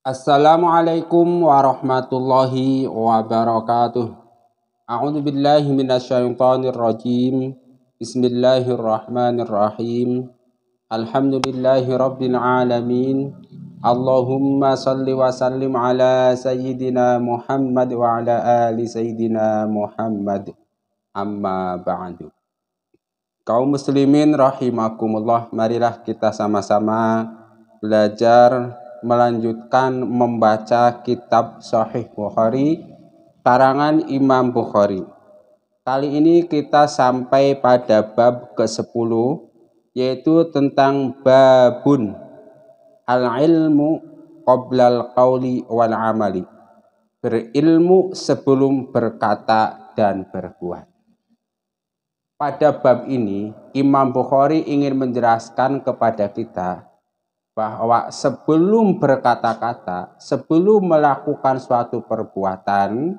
Assalamualaikum warahmatullahi wabarakatuh. A'udzu billahi minasyaitonir rajim. Bismillahirrahmanirrahim. Alhamdulillahi rabbil alamin. Allahumma salli wa sallim ala sayyidina Muhammad wa ala ali sayyidina Muhammad. Amma ba'du. Kaum muslimin rahimakumullah, marilah kita sama-sama belajar melanjutkan membaca kitab Sahih Bukhari karangan Imam Bukhari. Kali ini kita sampai pada bab ke-10, yaitu tentang babun al-ilmu qoblal qawli wal amali. Berilmu sebelum berkata dan berbuat. Pada bab ini, Imam Bukhari ingin menjelaskan kepada kita bahwa sebelum berkata-kata, sebelum melakukan suatu perbuatan,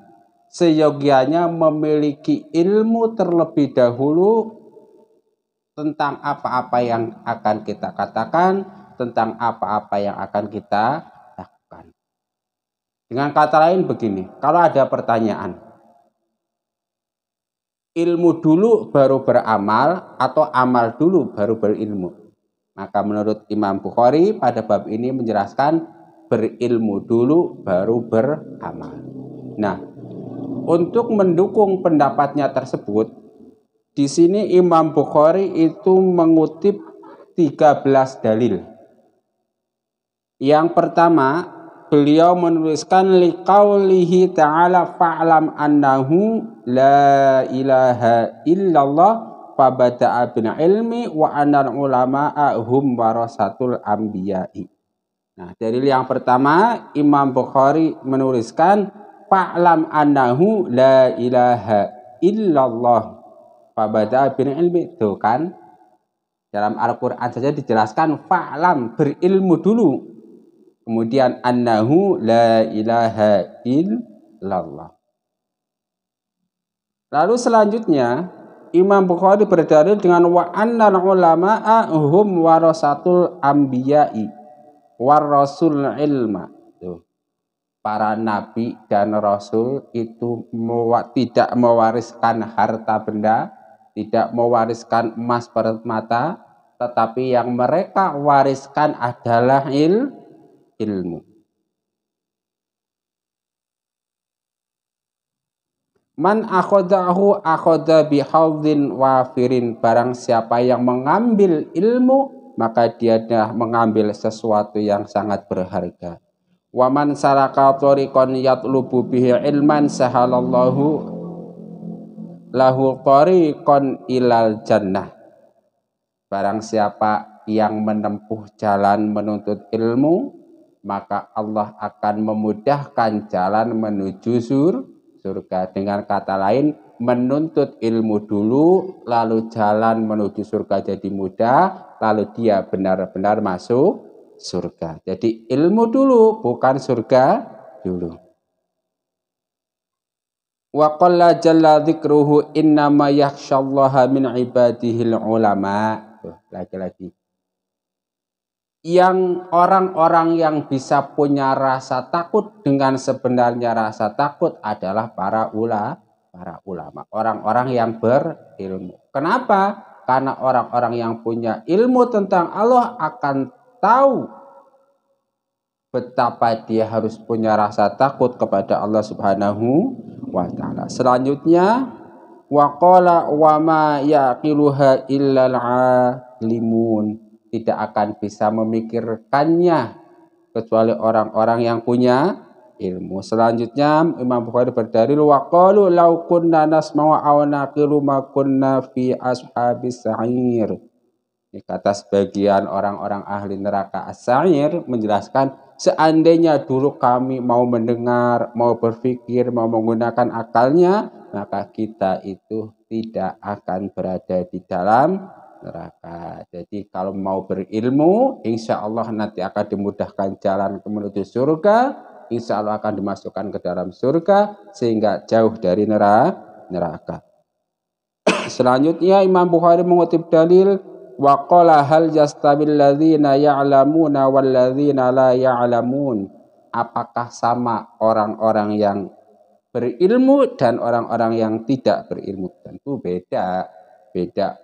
seyogianya memiliki ilmu terlebih dahulu tentang apa-apa yang akan kita katakan, tentang apa-apa yang akan kita lakukan. Dengan kata lain begini, kalau ada pertanyaan, ilmu dulu baru beramal atau amal dulu baru berilmu? Maka menurut Imam Bukhari pada bab ini menjelaskan berilmu dulu baru beramal. Nah, untuk mendukung pendapatnya tersebut, di sini Imam Bukhari itu mengutip 13 dalil. Yang pertama, beliau menuliskan liqaulihi ta'ala fa'lam annahu la ilaha illallah fabada'a bil ilmi wa anal ulama'a hum warasatul anbiya'i. Nah, dalil yang pertama, Imam Bukhari menuliskan fa'lam annahu la ilaha illallah fabada'a bil ilmi. Tuh kan, dalam Al-Quran saja dijelaskan fa'lam, berilmu dulu. Kemudian annahu la ilaha illallah. Lalu selanjutnya Imam Bukhari berdalil dengan wa annal ulama'a hum warasatul anbiya'i warasul ilma. Tuh. Para nabi dan rasul itu tidak mewariskan harta benda, tidak mewariskan emas permata, tetapi yang mereka wariskan adalah ilmu. Man akhodahu akhoda bihawdin wafirin. Barang siapa yang mengambil ilmu, maka dia dah mengambil sesuatu yang sangat berharga. Waman salaka thoriqan yatlubu bihi ilman sahalallahu lahu thoriqan ilal jannah. Barang siapa yang menempuh jalan menuntut ilmu, maka Allah akan memudahkan jalan menuju surga. Dengan kata lain, menuntut ilmu dulu, lalu jalan menuju surga jadi mudah, lalu dia benar-benar masuk surga. Jadi ilmu dulu, bukan surga dulu. Wa qalla jalla dzikruhu innama yakhsyallaha min ibadihil ulama. Lagi-lagi. Yang orang-orang yang bisa punya rasa takut dengan sebenarnya rasa takut adalah para ulama, orang-orang yang berilmu. Kenapa? Karena orang-orang yang punya ilmu tentang Allah akan tahu betapa dia harus punya rasa takut kepada Allah Subhanahu wa ta'ala. Selanjutnya, waqala wa ma yaqiluha illal alimun. Tidak akan bisa memikirkannya kecuali orang-orang yang punya ilmu. Selanjutnya Imam Bukhari berdalil waqalu law kunna nasma'u aw naqilu ma kunna fi ashabis sa'ir. Ini kata sebagian orang-orang ahli neraka as-sa'ir menjelaskan, seandainya dulu kami mau mendengar, mau berpikir, mau menggunakan akalnya, maka kita itu tidak akan berada di dalam neraka. Jadi kalau mau berilmu, insya Allah nanti akan dimudahkan jalan menuju surga, insya Allah akan dimasukkan ke dalam surga sehingga jauh dari neraka. Selanjutnya Imam Bukhari mengutip dalil wa qala hal yastabil ladzina ya'lamuna wal ladzina la ya'lamun. apakah sama orang-orang yang berilmu dan orang-orang yang tidak berilmu? Tentu beda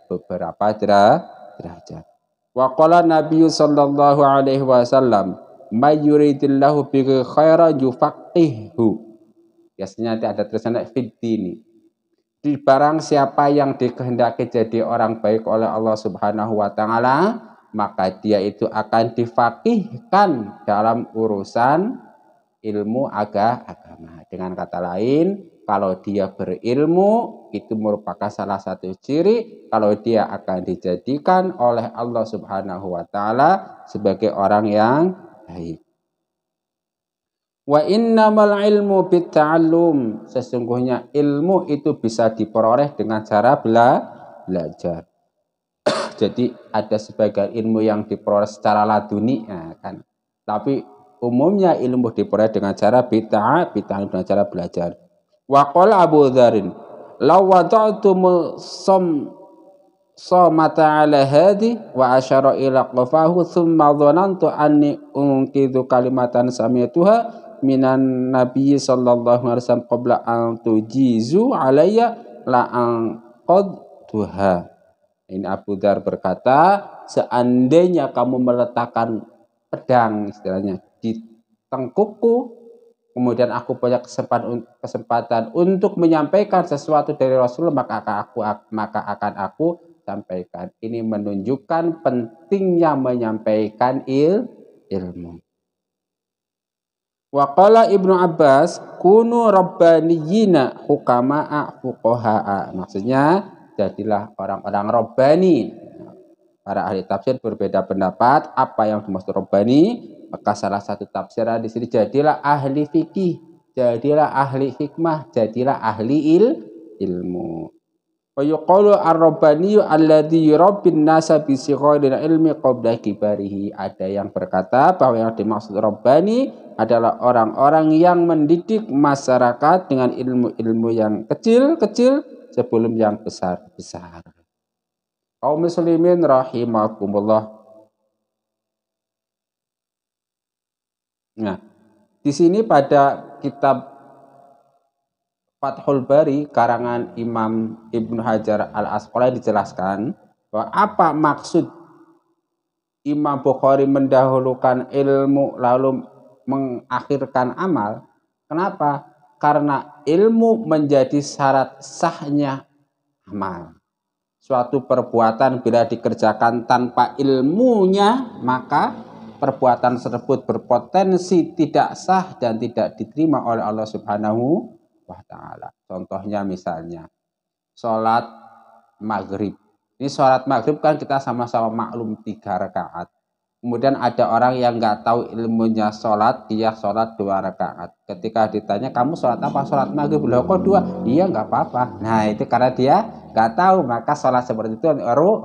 beberapa derajat. Wa qala Nabi sallallahu alaihi wasallam, "May yuridillahu bihi khairan yufaqihu." Biasanya ada tulisannya fid dini. Di barang siapa yang dikehendaki jadi orang baik oleh Allah Subhanahu wa taala, maka dia itu akan difaqihkan dalam urusan ilmu agama. Dengan kata lain, kalau dia berilmu, itu merupakan salah satu ciri kalau dia akan dijadikan oleh Allah Subhanahu wa taala sebagai orang yang baik. Wa innamal ilmu bitta'allum. Sesungguhnya ilmu itu bisa diperoleh dengan cara belajar. Jadi ada sebagian ilmu yang diperoleh secara laduni, ya kan. Tapi umumnya ilmu diperoleh dengan cara bid'ah dengan cara belajar. Wa qala Abu Dzar, "Law wada'tum somata ala hadi wa asyara ila qafahu thumma dhanantu anni unqidhu kalimatan sami'tuha minan nabiy sallallahu alaihi wasallam qabla an tujizu alayya la anqadtuha." Ini Abu Dzar berkata, seandainya kamu meletakkan pedang istilahnya di tengkukku, kemudian aku punya kesempatan untuk menyampaikan sesuatu dari Rasul, maka akan aku sampaikan. Ini menunjukkan pentingnya menyampaikan ilmu. Wa qala Ibnu Abbas, kunu rabbaniyina hukama'a fuqaha'a. Maksudnya, jadilah orang-orang rabbani. Para ahli tafsir berbeda pendapat apa yang dimaksud rabbani. Maka salah satu tafsiran di sini, jadilah ahli fikih, jadilah ahli hikmah, jadilah ahli ilmu. Wa yuqalu ar-rabbani alladhi yurabbin nasa bi sigharil ilmi qabla kibarihi. Ada yang berkata bahwa yang dimaksud rabbani adalah orang-orang yang mendidik masyarakat dengan ilmu-ilmu yang kecil-kecil sebelum yang besar-besar. Kaum muslimin rahimakumullah. Nah, di sini pada kitab Fathul Bari karangan Imam Ibnu Hajar Al-Asqalani dijelaskan bahwa apa maksud Imam Bukhari mendahulukan ilmu lalu mengakhirkan amal. Kenapa? Karena ilmu menjadi syarat sahnya amal. Suatu perbuatan bila dikerjakan tanpa ilmunya, maka perbuatan tersebut berpotensi tidak sah dan tidak diterima oleh Allah Subhanahu wa ta'ala. Contohnya misalnya sholat maghrib. Ini sholat maghrib kan kita sama-sama maklum 3 rakaat. Kemudian ada orang yang nggak tahu ilmunya sholat, dia sholat 2 rakaat. Ketika ditanya, kamu sholat apa? Sholat maghrib. Loh kok 2? Iya nggak apa-apa. Nah itu karena dia nggak tahu, maka sholat seperti itu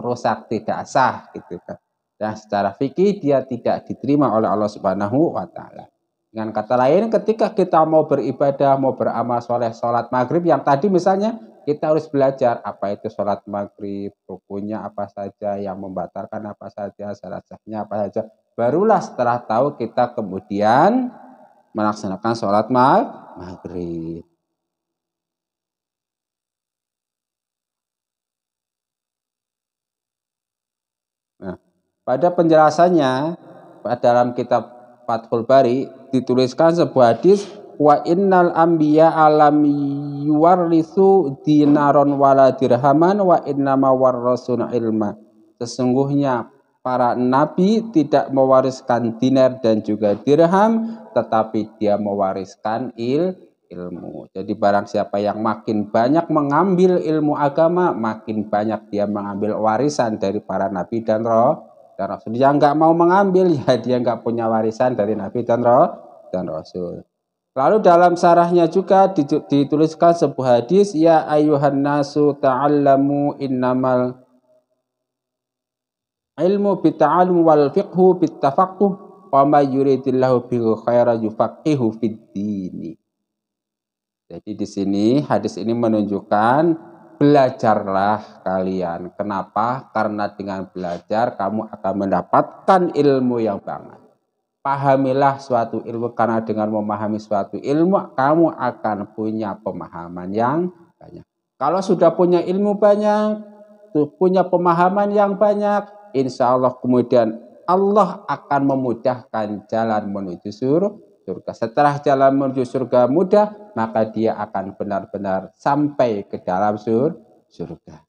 rusak, tidak sah gitu kan. Dan secara fikih dia tidak diterima oleh Allah Subhanahu wa ta'ala. Dengan kata lain, ketika kita mau beribadah, mau beramal soleh, sholat maghrib yang tadi misalnya, kita harus belajar apa itu sholat maghrib, rukunya apa saja, yang membatalkan apa saja, syarat sahnya apa saja. Barulah setelah tahu kita kemudian melaksanakan sholat maghrib. Nah, pada penjelasannya dalam kitab Fathul Bari dituliskan sebuah hadis, wa innal anbiya alam yuwarrisu dinaron wala dirhaman wa innama warrasun ilma. Sesungguhnya para nabi tidak mewariskan dinar dan juga dirham, tetapi dia mewariskan ilmu. Jadi barang siapa yang makin banyak mengambil ilmu agama, makin banyak dia mengambil warisan dari para nabi dan Rasul. Yang nggak mau mengambil, ya dia nggak punya warisan dari nabi dan Rasul. Lalu dalam syarahnya juga dituliskan sebuah hadis, ya ayuhan nasu ta'allamu innamal ilmu bitta'allum wal fiqhu bittafaqquh wa may yuridillahu bihi khairan yufaqihu fid dini. Jadi di sini hadis ini menunjukkan belajarlah kalian. Kenapa? Karena dengan belajar kamu akan mendapatkan ilmu yang banyak. pahamilah suatu ilmu, karena dengan memahami suatu ilmu kamu akan punya pemahaman yang banyak. Kalau sudah punya ilmu banyak, punya pemahaman yang banyak, insya Allah kemudian Allah akan memudahkan jalan menuju surga. Setelah jalan menuju surga mudah, maka dia akan benar-benar sampai ke dalam surga.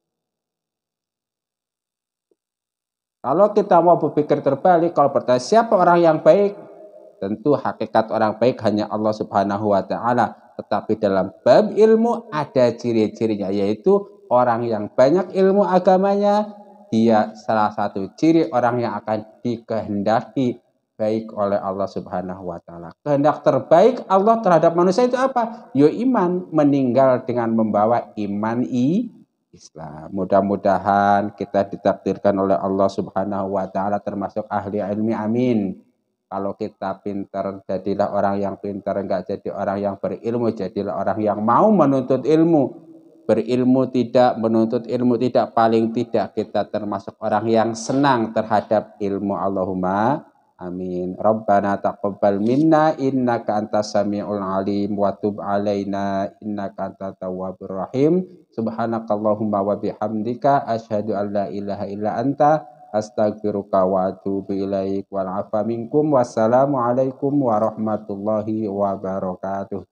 Kalau kita mau berpikir terbalik, kalau bertanya siapa orang yang baik, tentu hakikat orang baik hanya Allah Subhanahu wa taala. Tetapi dalam bab ilmu ada ciri-cirinya, yaitu orang yang banyak ilmu agamanya, dia salah satu ciri orang yang akan dikehendaki baik oleh Allah Subhanahu wa taala. Kehendak terbaik Allah terhadap manusia itu apa? Yo iman, meninggal dengan membawa iman Islam. Mudah-mudahan kita ditakdirkan oleh Allah Subhanahu wa taala termasuk ahli ilmi, amin. Kalau kita pintar, jadilah orang yang pintar, enggak jadi orang yang berilmu, jadilah orang yang mau menuntut ilmu. Berilmu tidak, menuntut ilmu tidak, paling tidak kita termasuk orang yang senang terhadap ilmu. Allahumma amin. Rabbana taqabbal minna innaka antas samiul alim wa tub alaina innaka antat tawwabur rahim. Subhanakallahumma wa bihamdika asyhadu an la ilaha illa anta astaghfiruka wa atubu ilaik wal afa minkum. Wassalamualaikum warahmatullahi wabarakatuh.